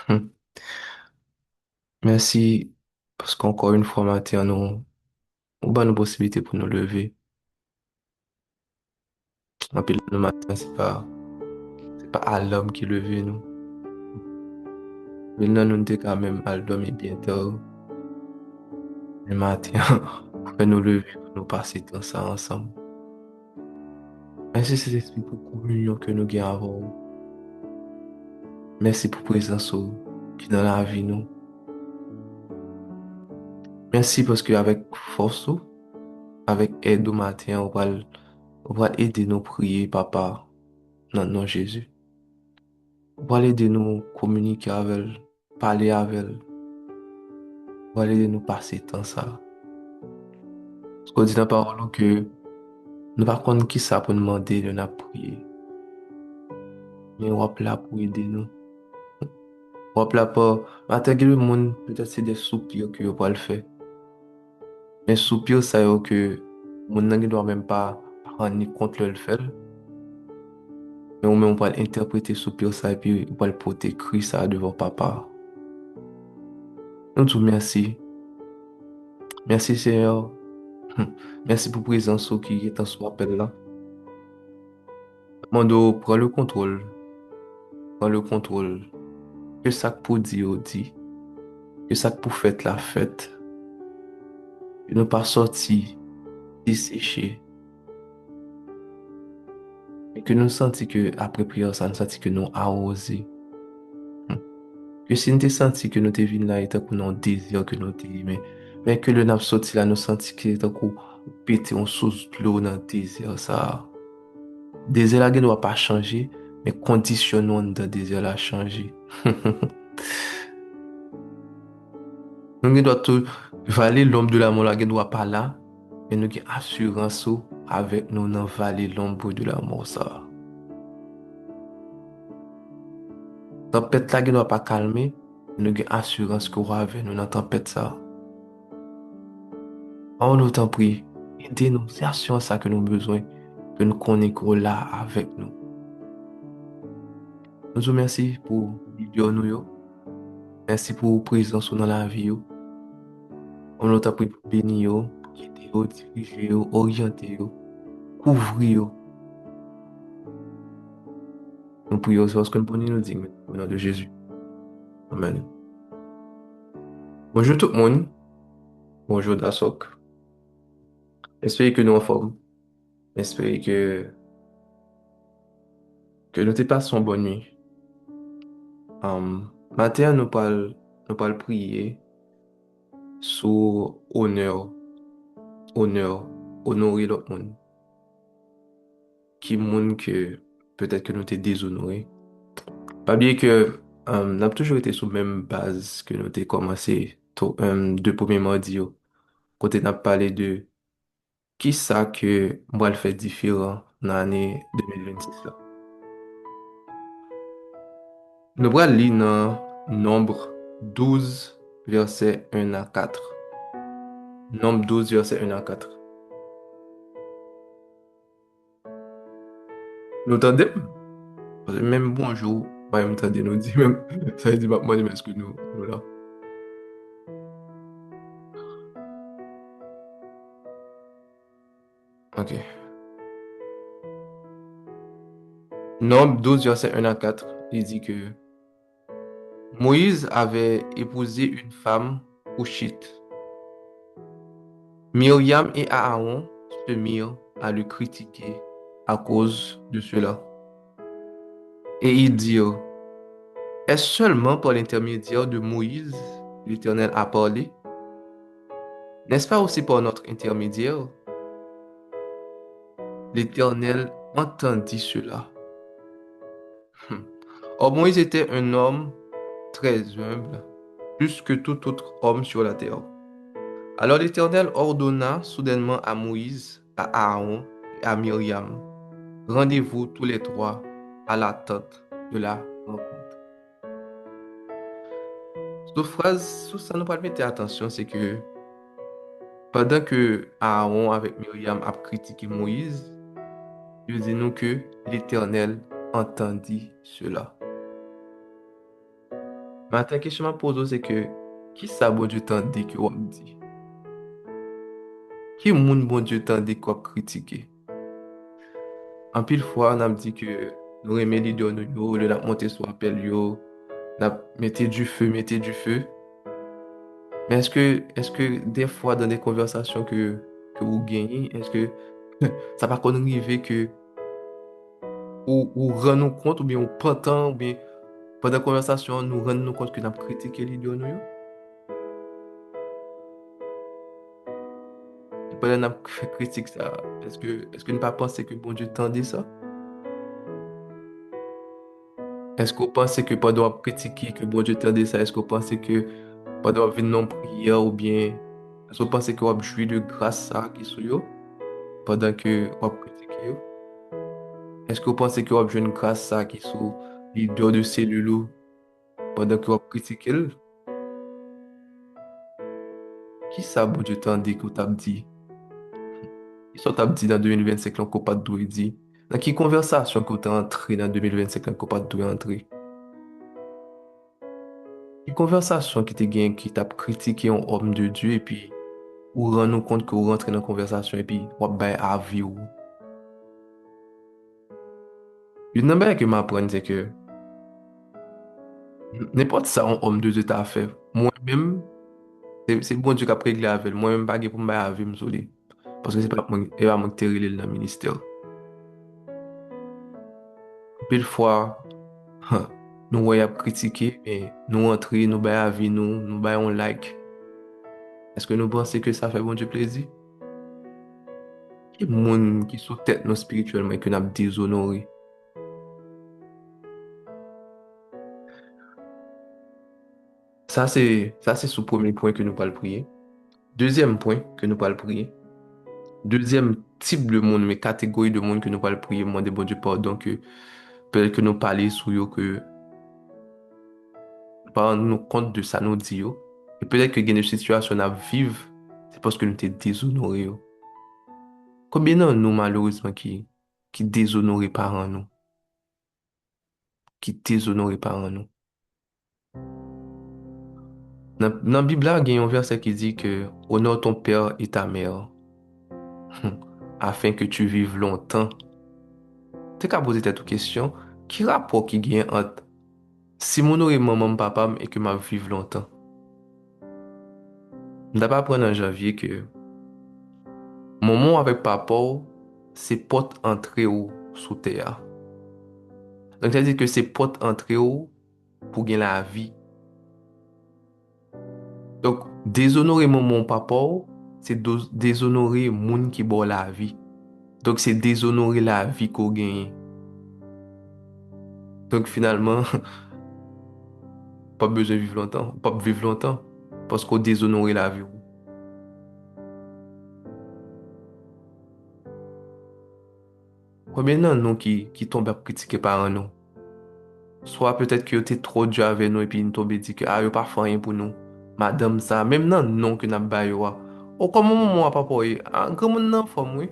Hmm. Merci parce qu'encore une fois, matin, nous avons une possibilité pour nous lever. En plus, le matin, c'est pas à l'homme qui levé nous. Mais nous, nous sommes quand même à l'homme et bientôt, le matin, pour nous lever, pour nous passer tout ça ensemble. Merci cet esprit pour communion que nous avons. Merci pour présence qui dans la vie nous. Merci parce qu'avec force, avec aide au matin, on va aider nous prier, papa, dans le nom de Jésus. On va aider nous communiquer avec elle, parler avec elle. On va aider nous passer temps ça. Parce qu'on dit dans la parole que nous ne connaissons pas qui ça pour nous demander de nous prier. Mais on va là pour aider nous. On va là pour... Maintenant que le monde, peut-être c'est des soupirs que on va le faire. Mais soupir, ça y est que mon ne doit même pas rendre compte de le faire. Mais on va interpréter soupir ça et puis on va le porter écrit ça devant papa. Nous te merci. Merci Seigneur. Merci pour la présence qui est en ce appel là. Mando, prends le contrôle. Prends le contrôle. Que ça pour dire, dit. Que ça pour fête la fête. Que nous pas sorti, desséché. Et que nous senti que après prière, ça nous senti que nous arrosé. Que si nous te senti que nous te venu là, et tant que nous désir que nous te mais que le n'a sorti là, nous senti que tant qu'on pété on sous l'eau dans le désir, ça. Désir là, ne doit pas changer, mais conditionnons dans désir là changer. Nous ne doit tout valer l'homme de la mort là, ne doit pas là, mais nous avons assurance avec nous dans valer l'ombre de la mort ça. Tempête là, ne doit pas calmer, nous avons assurance qu'on va avec nous dans tempête ça. On nous t'en prie, aidez-nous, c'est assurance ça que nous avons besoin, que nous connaissons là avec nous. Nous vous remercions pour l'idée nous yo. Merci pour votre présence dans la vie yo. On nous t'en prie pour bénir yo, guider yo, diriger yo, orienter yo, couvrir yo. Nous prions sur ce que nous pouvons nous dire au nom de Jésus. Amen. Bonjour tout le monde. Bonjour Dasok. J'espère que nous en forme. J'espère que nous te passons une bonne nuit. Matin, nous parlons prier sur honneur, honorer l'autre monde. Qui monde que peut-être que nous t'es déshonoré. Pas bien que nous avons toujours été sur la même base que nous t'ai commencé deux premiers mardis. Côté n'a parlé de qui ça que moi le fait différent dans l'année 2026 là. Nous allons lire dans Nombre 12, verset 1 à 4. Nombre 12, verset 1 à 4. Nous entendons? Même bonjour, pas même entendez nous dire même. Ça veut dire, bah, moi, est-ce que nous là? Ok. Nombre 12, verset 1 à 4, il dit que Moïse avait épousé une femme couchite. Myriam et Aaron se mirent à le critiquer à cause de cela. Et ils dirent, est-ce seulement par l'intermédiaire de Moïse l'Éternel a parlé? N'est-ce pas aussi par notre intermédiaire? L'Éternel entendit cela. Or Moïse était un homme très humble, plus que tout autre homme sur la terre. Alors l'Éternel ordonna soudainement à Moïse, à Aaron et à Myriam, rendez-vous tous les trois à la tente de la rencontre. Cette phrase, sous ça nous pas mettre attention, c'est que pendant que Aaron avec Myriam a critiqué Moïse, il dit nous que l'Éternel entendit cela. Mais la question que je pose, c'est que, qui ça, bon Dieu, t'en dit que on dit? Qui moun, bon Dieu, t'en dit qu'on critiquer? En pile fois, on a dit que nous remet l'idée nous, yo, le la monter sur appel, yo, la mettez du feu, mettez du feu. Mais est-ce que des fois, dans des conversations que vous gagnez, est-ce que ça va qu'on arrive que, ou rend nous compte, ou bien on prend ou bien pendant la conversation, nous rendons nous compte que nous avons critiqué l'idée nous, yo? Et pendant que nous avons fait critique ça, est-ce que nous pas penser que bon Dieu tendait ça? Est-ce qu'on pense que pendant qu'on critiquer que bon Dieu tendait ça, est-ce qu'on pense que pendant qu'on vient non prière ou bien est-ce qu'on pense qu'on va jouir de grâce ça qui sur yo pendant que on va critiquer yo? Est-ce qu'on pense qu'on va jouir une grâce ça qui sur leader de cellule ou pendant qu'on va critiquer elle? Qui ça bon Dieu tendait qu'on t'a dit? Qui ça t'a dit dans 2025 là qu'on pas doué dit? Dans quelle conversation qu'on t'a entré dans 2025 là qu'on pas doué entrer? Quelle conversation qui t'a gagné qui t'a critiqué un homme de Dieu et puis ou rend nous compte que vous rentrez dans la conversation et puis vous avez avis ou. Une chose que m'apprendre c'est que n'importe ça un homme de Dieu t'a fait. Moi-même, c'est bon Dieu qui a réglé avec. Moi-même, pas pour me avis me saouler. Parce que c'est pas moi, et pas moi qui t'ai réglé dans le ministère. Pile fois, nous voyons critiquer, mais nous entrer, nous baillons avis, nous baillons like. Est-ce que nous pensons que ça fait bon Dieu plaisir? Il y a des gens qui sont tête nous spirituellement et que nous avons déshonoré. Ça c'est sous premier point que nous parlons prier. Deuxième point que nous parlons prier. Deuxième type de monde, mais catégorie de monde que nous parlons prier, demander bon Dieu pardon, que peut-être que nous parler sur eux, que par nous compte de ça nous dit yo. Et peut-être que il y a des situations à vivre, c'est parce que nous t'es déshonoré yo. Combien de nous malheureusement qui déshonoré par nous, qui déshonoré par nous. Dans la Bible, là, il y a un verset qui dit que honore ton père et ta mère afin que tu vives longtemps. Tu qu'à poser cette question, qui rapport qui gagne entre si mon aurait maman papa et que ma vive longtemps? On pas apprendre en janvier que maman avec papa, c'est porte entrée ou sous terre. Donc, ça veut dire que c'est porte entrée ou pour gagner la vie. Donc, déshonorer maman papa, c'est déshonorer moun qui boit la vie. Donc, c'est déshonorer la vie qu'on gagne. Donc, finalement, pas besoin de vivre longtemps, pas vivre longtemps, parce qu'on déshonorer la vie. Combien de nous qui tombent à critiquer par nous? Soit peut-être que tu es trop dur avec nous et puis nous tombons dit que ah, yo pas fait rien pour nous. Madame ça, même non, non que n'a pas yo. Oh, comment moi pas pour y? Ah, comment non femme oui?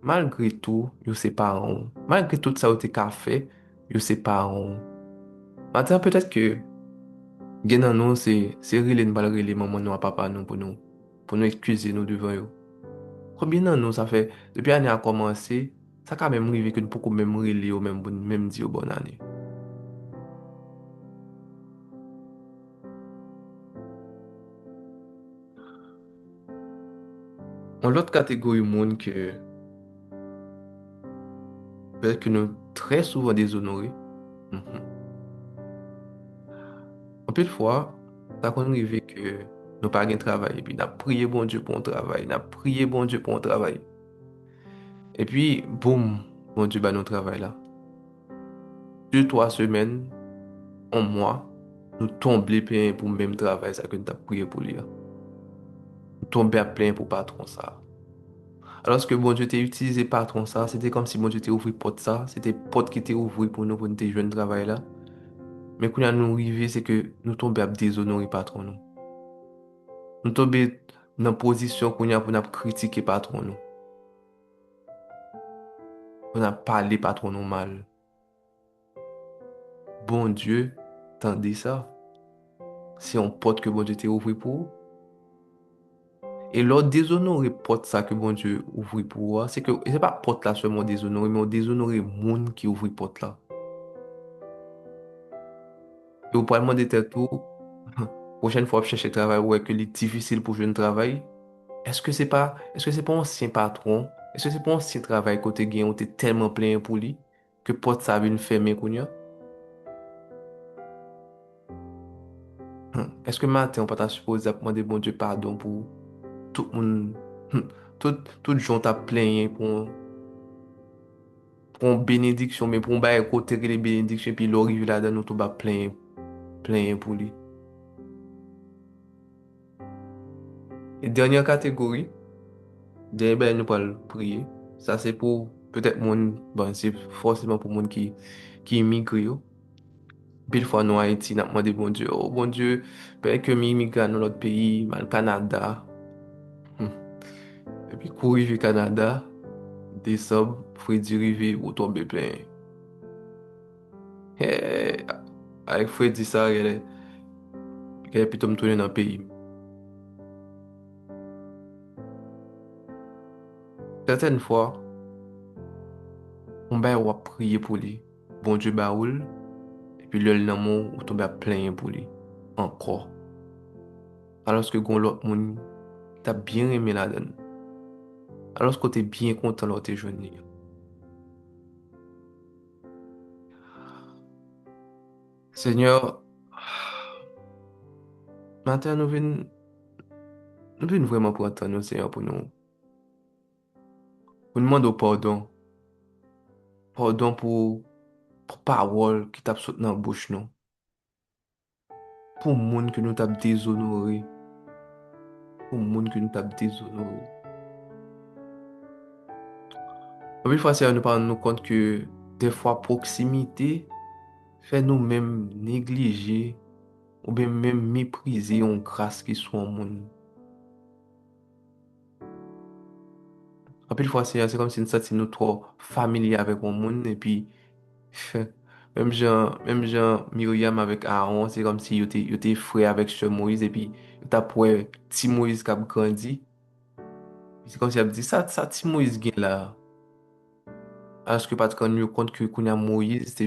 Malgré tout, yo c'est pas on. Malgré tout ça, tu as fait, yo c'est pas on. Maintenant, peut-être que gen nan nous, c'est rele nous pas rele maman nous à papa nous pour nous excuser nous devant yo. Combien de nous ça fait depuis l'année a commencé, ça quand même arrivé que nous pouvons même rele yo même même dire bonne année. On l'autre catégorie monde que peut-être que nous très souvent déshonorés. Mhm. En pile fois, ça qu'on arrive que nous pas de travail et puis n'a prié bon Dieu pour un travail, n'a prié bon Dieu pour un travail. Et puis boum, bon Dieu bah nous travail là. 2, 3 semaines, un mois, nous tombons plein pour le même travail ça que nous avons prié pour lui. Nous tombons à plein pour patron ça. Alors que bon Dieu t'a utilisé patron ça, c'était comme si bon Dieu t'a ouvert porte ça, c'était porte qui t'a ouvert pour nous te joindre travail là. Mais quand nous arrivé, c'est que nous tombons à déshonorer patron nous. Nous tombons dans une position qu'on a pour nous critiquer patron nous. On a parlé pas trop nous mal. Bon Dieu, tendez ça. C'est un porte que bon Dieu t'a ouvert pour vous. Et l'autre déshonoré porte ça que bon Dieu ouvre pour vous, c'est que c'est pas porte là seulement déshonoré, mais on déshonoré monde qui ouvre porte là. Et vous pouvez demander tête tout, prochaine fois, vous cherchez travail, ouais, que c'est difficile pour jouer un travail. Est-ce que c'est pas un ancien patron? Est-ce que c'est pas un ancien travail côté gain, on était tellement plein pour lui, que porte ça vient fermer, kounya? Est-ce que matin, on peut pas supposer demander bon Dieu pardon pour tout le monde, tout gens t'a plaigné pour une bénédiction, mais pour un bail côté les bénédictions, puis l'arrive là-dedans, nous tout bas plein pour lui. Et dernière catégorie, dernier ben nous pas prier. Ça c'est pour peut-être monde, bon, c'est forcément pour monde qui immigre, yo. Pile fois nous Haïti, n'a demandé bon Dieu, oh bon Dieu, peut-être que m'immigre dans l'autre pays, dans le Canada. Hmm. Et puis courir au Canada, décembre, Freddy rivé ou tomber plein. Eh, avec Freddy ça, elle est plutôt me tourner dans le pays. Certaines fois, on va prier pour lui. Bon Dieu baoul, et puis le l'amour, ou tombe à plein pour lui. Encore. Alors que gon l'autre monde, t'as bien aimé la donne. Alors que t'es bien content de tes journées. Seigneur, maintenant nous venons vraiment pour attendre, Seigneur, pour nous demander pardon. Pardon pour parole qui t'a sauté dans la bouche, non. Pour le monde que nous t'a déshonoré. Pour le monde que nous t'a déshonoré. En plus, fois, Seigneur, nous parlons nous compte que des fois, proximité fait nous-mêmes négliger ou bien même mépriser une grâce qui soit au monde. En plus, fois, c'est comme si nous sentions nous trop familiers avec le monde et puis, même Jean Myriam avec Aaron, c'est comme si ils étaient frères avec ce Moïse et puis, t'as pour petit Moïse qui a grandi. C'est comme si elle dit ça, petit Moïse gain là. Alors que parce qu'on nous compte que qu'on a Moïse, te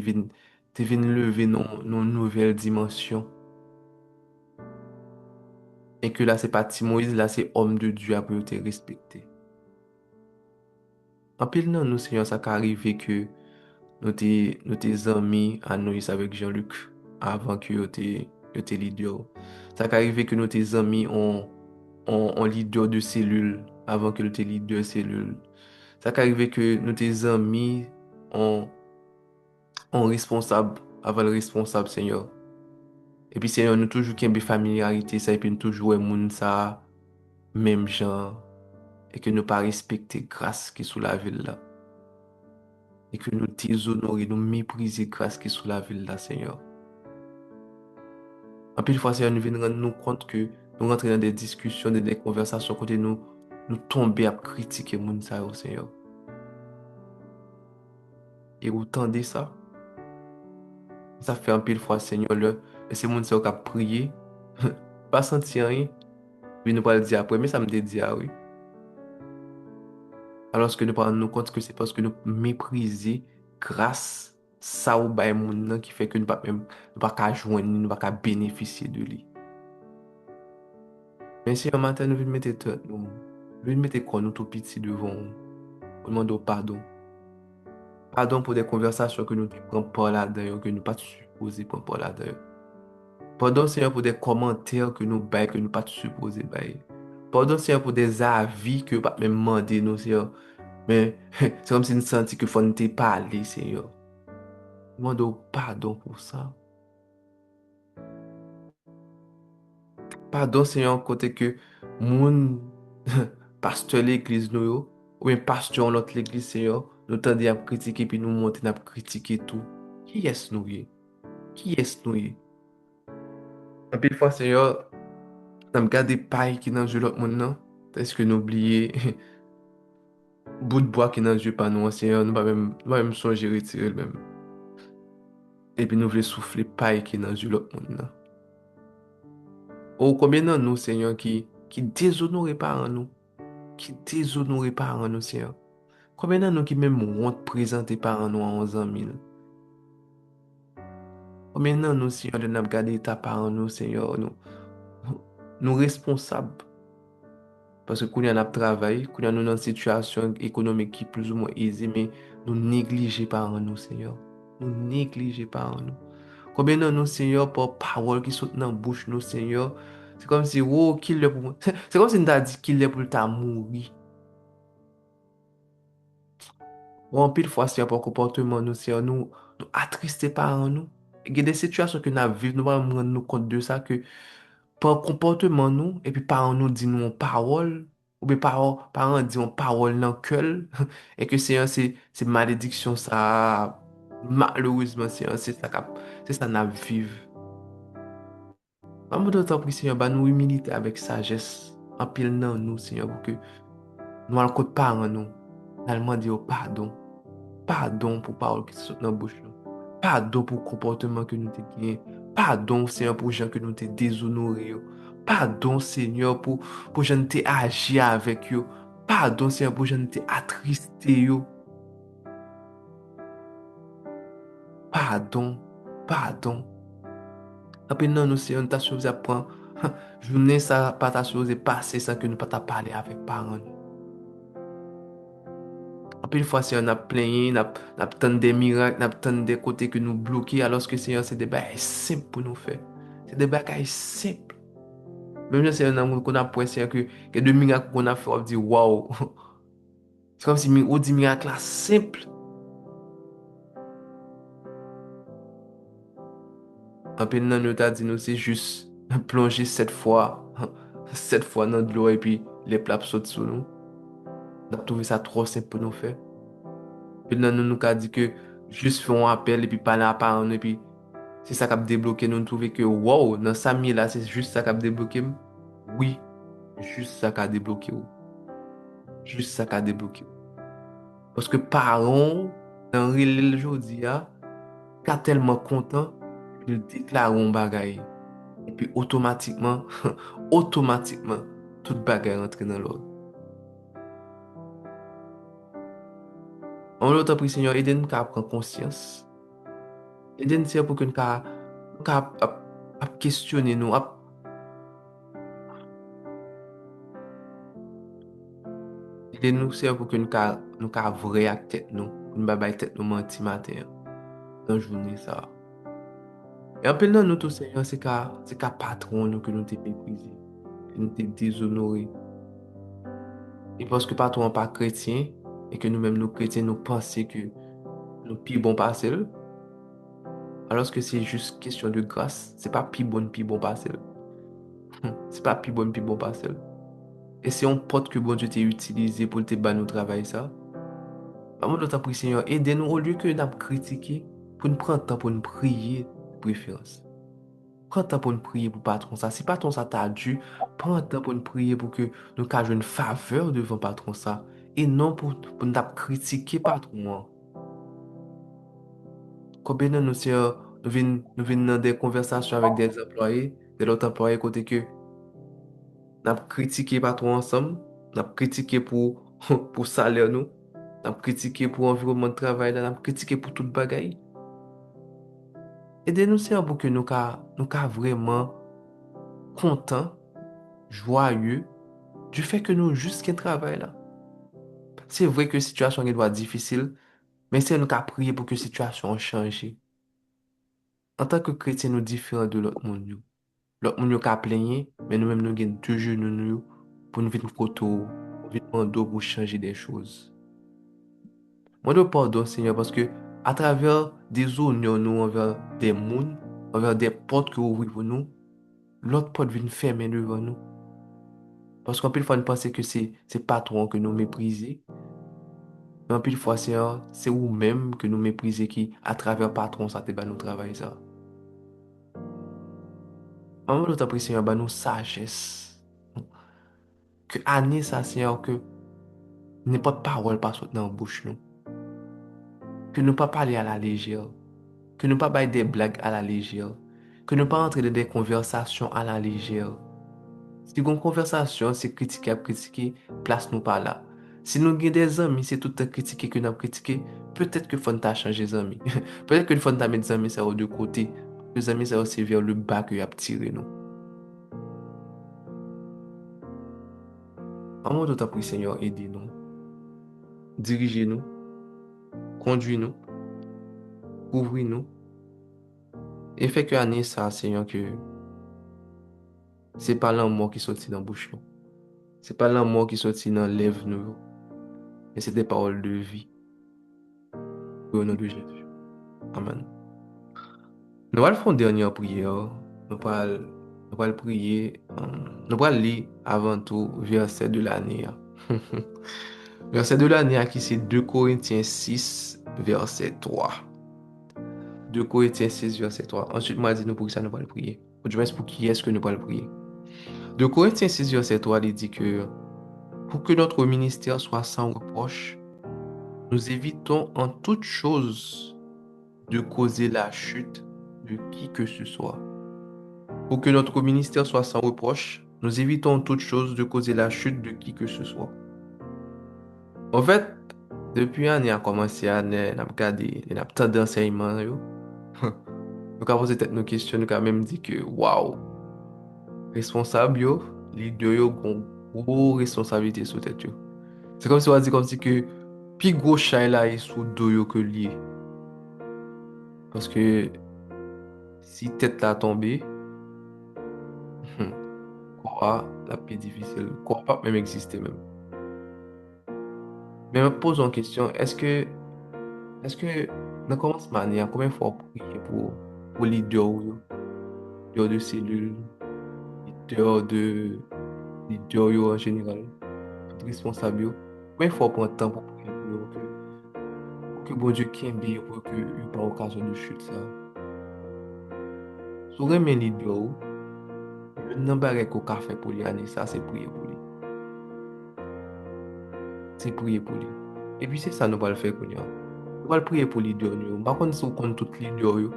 venu lever nos nouvelle dimension. Et que là, c'est pas petit Moïse, là, c'est homme de Dieu à pour te respecter. En pile, non, nous, Seigneur, ça qu'est arrivé que nous t'es amis à nous avec Jean-Luc avant que yo t'es leader. Ça qu'est arrivé que nous t'es amis en leader de cellule avant que nous t'es leader de cellule. Ça qu'est arrivé que nous t'es amis en responsable avant le responsable, Seigneur. Et puis, Seigneur, nous toujours qu'il y a une familiarité, ça, et puis nous toujours moun ça, même genre, et que nous pas respecter grâce qui est sous la ville là. Et que nous déshonorer, nous mépriser grâce qui est sous la ville là, Seigneur. En plus, fois, Seigneur, nous venons rendre nous compte que nous rentrons dans des discussions, dans des conversations, côté nous tomber à critiquer moun ça, oh, Seigneur. Et autant de ça, ça fait un pile fois, Seigneur, et c'est moun ça qui a prié, pas senti rien, puis nous pas le dire après, mais ça me dit, ah oui. Alors que nous prenons nous compte que c'est parce que nous méprisons grâce ça ou bay moun nan qui fait que nous pas même nous pas qu'à joindre, nous pas qu'à bénéficier de lui. Mais si un matin nous venons mettre tête, nous venons mettre quoi nous tout petit devant nous, nous demandons pardon. Pardon pour des conversations que nous ne prenons pas là-dedans, que nous ne pas supposés prendre pas là-dedans. Pardon Seigneur pour des commentaires que nous bail, que nous pas supposés bail. Pardon Seigneur pour des avis que nous pas même demander nous Seigneur. Mais c'est comme si nous sentions que faut nous te parler Seigneur. Demande pardon pour ça. Pardon, Seigneur, côté que mon pasteur l'église nous, ou bien pasteur de notre l'église, Seigneur, nous tendons à critiquer puis nous monter à critiquer tout. Qui est-ce nous? Qui est-ce nous? Un peu de fois, Seigneur, nous regardons des pailles qui dans le jeu l'autre monde, non? Est-ce que nous oublions bout de bois qui dans Dieu pas nous, Seigneur, nous pas même songer retirer le même. Et puis nous voulons souffler paille qui dans Dieu l'autre monde. Là. Oh, combien de nous, Seigneur, qui déshonorent par nous, qui déshonorent par nous, Seigneur. Combien de nous qui même honte présenter par nous à 11 ans, mille. Combien de nous, Seigneur, de nous garder ta par nous, Seigneur, nous responsables. Parce que quand on a travaillé, quand on est dans une situation économique qui est plus ou moins aisée, mais nous négligeons par nous, Seigneur. Nous négligeons par nous. Combien de nous, Seigneur, par parole qui saute dans la bouche, nous, Seigneur, c'est comme si, oh, qu'il est pour... C'est comme si on t'a dit qu'il est pour ta mourir. Ou en pile fois, Seigneur, par comportement, nous, Seigneur, nous attristés par nous. Il y a des situations que nous vivons, nous allons rendre nous compte de ça, que par comportement nous, et puis par nous dit nous en parole, ou bien par dit en parole dans le cœur, et que c'est malédiction, ça, malheureusement, c'est ça, nous vivons. En d'autant plus, Seigneur, bah, nous humilité avec sagesse, en pile dans nous, Seigneur, pour que nous allons côté par nous, nous allons demander pardon. Pardon pour parole qui saute dans la bouche. Nous. Pardon pour comportement que nous te gagné. Pardon, Seigneur, pour gens que nous te déshonoré. Yo. Pardon, Seigneur, pour gens te agi avec yo. Pardon, Seigneur, pour gens te attristé. Yo. Pardon, pardon. Après, non, nous, Seigneur, nous t'a supposé apprendre. Journée, ça, pas t'a supposé passer sans que nous pas t'a parlé avec parents. En pile fois, si on a plaigné, on a tant des miracles, on a tant des côtés que nous bloquons, alors que Seigneur, c'est des bagages simples pour nous faire. C'est des bagages simples. Même si on a qu'on a point, Seigneur, que deux miracles qu'on a fait, on dit waouh. C'est comme si on dit miracle là simple. En pile, non, nous t'a dit, nous, c'est juste plonger 7 fois, 7 fois dans de l'eau et puis les plats sautent sous nous. On a trouvé ça trop simple pour nous faire. Puis non, nous a dit que juste faire un appel et puis parler à parents et puis c'est ça qui a débloqué. Nous trouvons que, wow, dans 5 000 là, c'est juste ça qui a débloqué. Oui, juste ça qui a débloqué. Juste ça qui a débloqué. Parce que parents, dans le aujourd'hui, quand tellement content, ils déclarent un bagaille. Et puis automatiquement, automatiquement, toute bagaille rentre dans l'ordre. On l'autre prie, Seigneur, aidez-nous à prendre conscience. Aidez-nous, Seigneur, pour que nous à questionner nous, aidez-nous, Seigneur, pour que nous vrai avec tête nous, nous ne tête nous mentir matin, dans la journée ça. Et en plus, nous tous, Seigneur, c'est qu'à patron nous que nous t'es méprisé, que nous t'es déshonoré. Et parce que patron n'est pas chrétien, et que nous-mêmes, nous chrétiens, nous pensons que nous plus bon passer, alors que c'est juste question de grâce, c'est pas plus bon passer. C'est pas plus bon passer. Et c'est un porte que bon Dieu t'a utilisé pour te ban nous travail ça. Maman, nous t'en prie, Seigneur, aidez-nous au lieu que nous critiquer, pour nous prendre le temps pour nous prier de préférence. Prends le temps pour nous prier pour patron ça. Si patron ça t'a dû, prends le temps pour nous prier pour que nous ayons une faveur devant patron ça. Et non pour nous critiquer patron. Hein. Combien de nous, Seigneur, nous venons dans des conversations avec des employés, de l'autre employé côté que nous avons critiqué patron ensemble, nous avons critiqué pour, pour salaire nous, nous avons critiqué pour environnement de travail, nous avons critiqué pour toute bagaille. Aidez-nous, Seigneur, pour que nous vraiment contents, joyeux du fait que nous juste qu'un travail là. C'est vrai que la situation est difficile, mais c'est nous qui prier pour que la situation change. En tant que chrétien, nous différents de l'autre monde. Nous. L'autre monde qui a plaigné, mais nous-mêmes nous avons toujours nous pour nous venir côté, pour venir demander pour changer des choses. Moi, je pardonne, Seigneur, parce que à travers des honneurs nous envers des mondes, envers des portes que vous ouvrez pour nous, l'autre porte vient fermer devant nous. Parce qu'en plus, fois, nous pensons que c'est patron que nous méprisons. Mais en plus, fois, c'est vous-même que nous méprisons qui, à travers patron, ça te bat nous travail ça. En même temps, Seigneur, bah nous sagesse. Que année ça, Seigneur, que n'importe parole pas sortir dans la bouche nous. Que nous pas parler à la légère. Que nous pas bailler des blagues à la légère. Que nous pas entrer dans des conversations à la légère. Si une conversation, c'est critiquer, critiquer, place nous pas là. Si nous avons des amis, c'est tout le temps critiquer que nous avons critiqué, peut-être que faut t'a changer les amis. Peut-être que faut t'a mettre les amis ça de côté. Les amis ça c'est vers le bas que y a tiré nous. En moi, tout prie, Seigneur, aidez-nous, dirigez-nous, conduisez-nous, couvrez-nous, et fait que année ça, Seigneur, que c'est pas l'amour qui sortit dans la bouche nous. C'est pas l'amour qui sortit dans les lèvres nous, mais c'est des paroles de vie. Au nom de Jésus. Amen. Nous allons faire une dernière prière. Nous allons prier. Nous allons lire avant tout verset de l'année. Verset de l'année qui c'est 2 Corinthiens 6, verset 3. 2 Corinthiens 6, verset 3. Ensuite, moi, dit nous pour ça, nous allons prier. Ou du moins, pour qui est-ce que nous allons prier. 2 Corinthiens 6, verset 3, il dit que pour que notre ministère soit sans reproche, nous évitons en toute chose de causer la chute de qui que ce soit. Pour que notre ministère soit sans reproche, nous évitons en toute chose de causer la chute de qui que ce soit. En fait, depuis un an a commencé à regarder les d'enseignement, nous avons posé peut-être nos questions, nous avons même dit que, waouh, responsable, leader, yo, ont gros responsabilité sur tête. C'est comme si on a dit comme si que, plus gros chat là est sous dos yo que lié. Parce que si tête là tombée, quoi, la plus difficile, quoi pas même exister même. Mais me pose une question, est-ce que, dans comment se manière, combien de fois prier pour leader, leader de cellule, leader de, leader yo en général, tout responsable yo, combien de fois prendre le temps pour prier pour eux, pour que bon Dieu qui aime pour que il pas occasion de chute ça. Si vous aimez leader, le nombre qu'on a fait pour lui, ça c'est prier pour lui. C'est prier pour lui. Et puis c'est ça nous va le faire pour lui. Nous va le prier pour leader nous. Par contre, si on compte tout leader yo,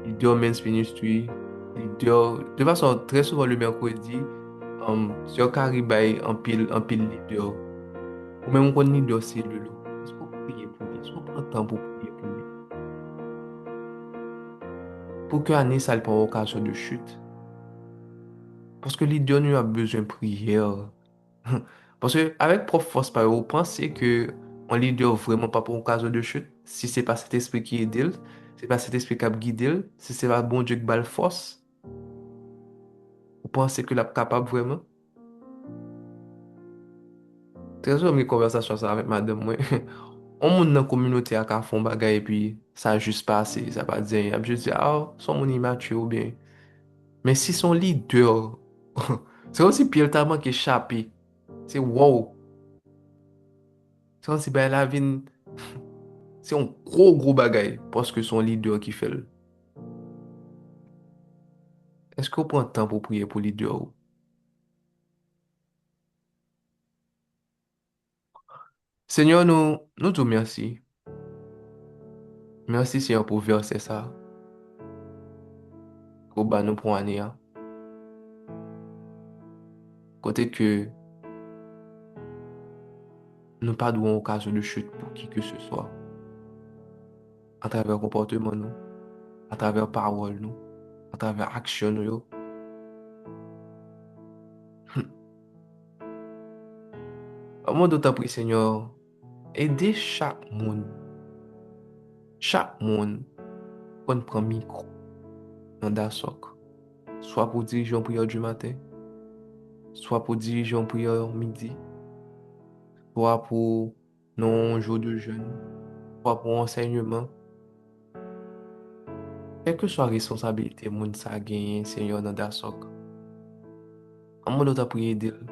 leader men's ministry, leader. De façon, très souvent le mercredi, sur Caribay, en pile leader. Ou même on leader c'est le lot. Est-ce qu'on prie pour lui? Est-ce qu'on prend le temps pour prier pour lui? Pour que année ça ne pas occasion de chute. Parce que leader nous a besoin de prière. Parce que avec prof force par vous pensez que un leader vraiment pas pour occasion de chute, si c'est pas cet esprit qui aide, c'est pas cet esprit qui a guidé, si c'est pas bon Dieu qui bat le force, vous pensez que l'a capable vraiment? Très souvent, mes conversations ça avec madame, moi. On monde dans la communauté a qu'à font bagay et puis ça a juste passé, ça pas dire rien. Je dis, ah, son mon immature ou bien. Mais si son leader, c'est comme si Pierre t'a manqué échappé. C'est wow. C'est comme si ben, la vie, c'est un gros bagay parce que son leader qui fait le. Est-ce qu'on prend le temps pour prier pour le leader? Seigneur, nous te merci. Merci Seigneur pour verser ça. Pour bah nous pour année. Côté que nous pas douons occasion de chute pour qui que ce soit. À travers comportement nous, à travers parole nous, à travers action nous. Yo. Moi d'autant prie Seigneur, aidez chaque monde, qu'on prend micro dans Dasok. Soit pour diriger une prière du matin, soit pour diriger une prière midi, soit pour non jour de jeûne, soit pour enseignement. Quelle que soit la responsabilité, moun sa gagné, Seigneur, dans Dasok. En moi, d'autre prier d'elle.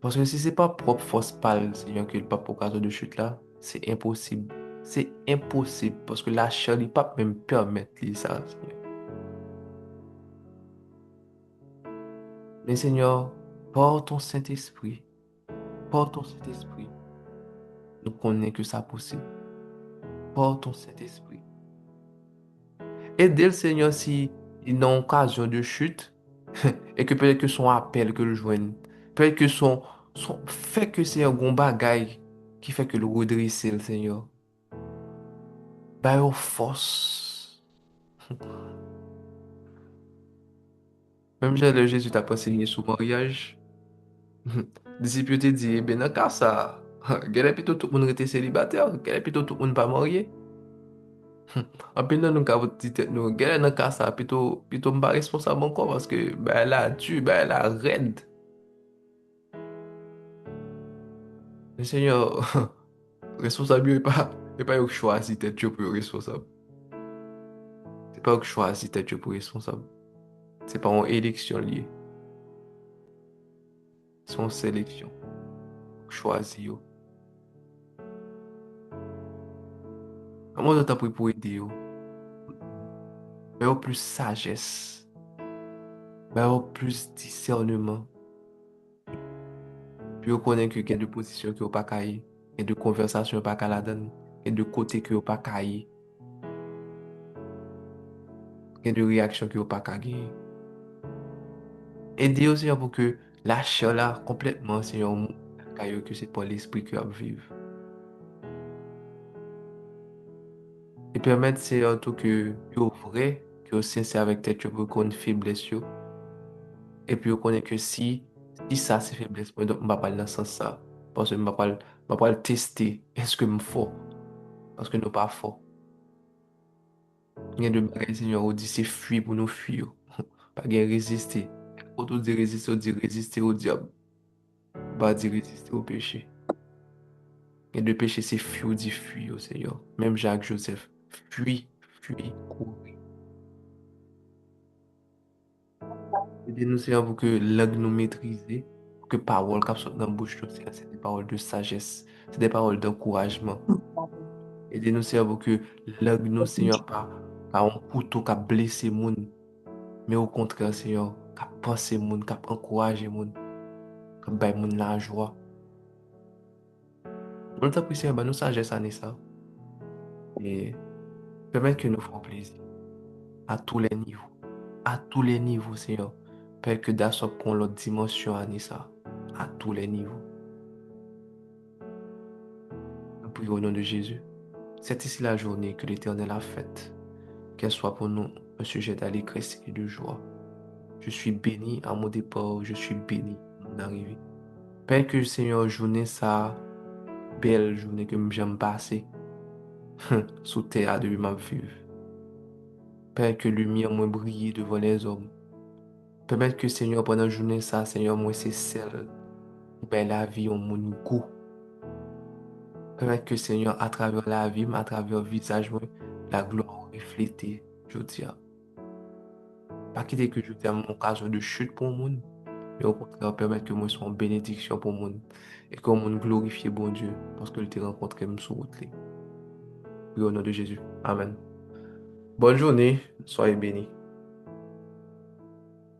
Parce que si c'est pas propre force pâle, Seigneur, que le pape au cas de chute là, c'est impossible. C'est impossible. Parce que la chair, il pas même permettre ça, Seigneur. Mais Seigneur, Par ton Saint-Esprit, par ton Saint-Esprit, nous connaissons que ça possible. Par ton Saint-Esprit. Aidez le Seigneur si il a une occasion de chute et que peut-être que son appel que le joigne, peut-être que son fait que c'est un bon bagage qui fait que le redresser le Seigneur. Bah, aux force. Même j'ai Jésus t'a pas enseigné sur le mariage. Disciple te dit, eh ben, dans cas ça, quel est plutôt tout le monde était célibataire, quel est plutôt tout le monde pas marié. En plus, nous, nous, dit tête nous, quel est dans cas ça, plutôt pas responsable encore parce que, ben, là, ben, là, raide. Le Seigneur, responsable, il pas eu choisi tête Dieu pour responsable. C'est pas eu choisi tête Dieu pour responsable. C'est pas une élection liée. C'est une sélection. Choisi, yo. Comment on t'a pris pour aider, yo? Mais au plus sagesse, mais au plus discernement. Puis on connaît que il y a de positions qui n'ont pas caillé, il y a de conversations qui n'ont pas qu'à la donne, il y a de côtés qui n'ont pas caillé, il y a de réactions qui n'ont pas qu'à gagner. Aider aussi pour que la chair là, complètement, c'est un monde caillou que c'est pas l'esprit qui va vivre. Et permettre, c'est en tout que yo vrai, que yo sincère avec tête, yo pour qu'on faiblesse yo. Et puis on connaît que si ça c'est faiblesse, moi, donc je ne vais pas aller dans ce sens ça. Parce que je vais pas le tester. Est-ce que je suis fort? Parce que nous pas fort. Il y a de bagages, Seigneur, on dit c'est fuir pour nous fuir. Pas de résister. Quand on dit résister au diable. Pas dire résister au péché. Et de péché, c'est fuir, dit fuir au Seigneur. Même Jacques Joseph. Fuis, fuis, courir. Aidez-nous, Seigneur, pour que langue nous maîtriser. Pour que parole qui sortent dans la bouche, Seigneur, c'est des paroles de sagesse. C'est des paroles d'encouragement. Aidez-nous, Seigneur, pour que langue nous, Seigneur, pas un couteau qui a blessé les gens. Mais au contraire, Seigneur, qui a pensé les gens, qui a encouragé les gens. Qui a bay les gens la joie. Nous t'apprécions, nous sagesse à ça. Et permettre que nous fassions plaisir à tous les niveaux. À tous les niveaux, Seigneur. Père, que d'assaut prend l'autre dimension à ça. À tous les niveaux. Nous prions au nom de Jésus. C'est ici la journée que l'Éternel a faite. Qu'elle soit pour nous un sujet d'allégresse et de joie. Je suis béni à mon départ, je suis béni à mon arrivée. Père, que Seigneur, journée ça, belle journée que j'aime passer sous terre de ma vivre. Père, que lumière moi brille devant les hommes. Permettre que Seigneur, pendant la journée ça, Seigneur, moi c'est celle ben la vie en mon goût. Permettre que Seigneur, à travers la vie, à travers le visage, moi, la gloire reflétée, je dis. Pas quitter que je dis mon occasion de chute pour le monde, mais au contraire, permettre que moi sois une bénédiction pour le monde. Et que le monde glorifie bon Dieu, parce que je t'ai rencontré même sur route. Oui, au nom de Jésus. Amen. Bonne journée, soyez bénis.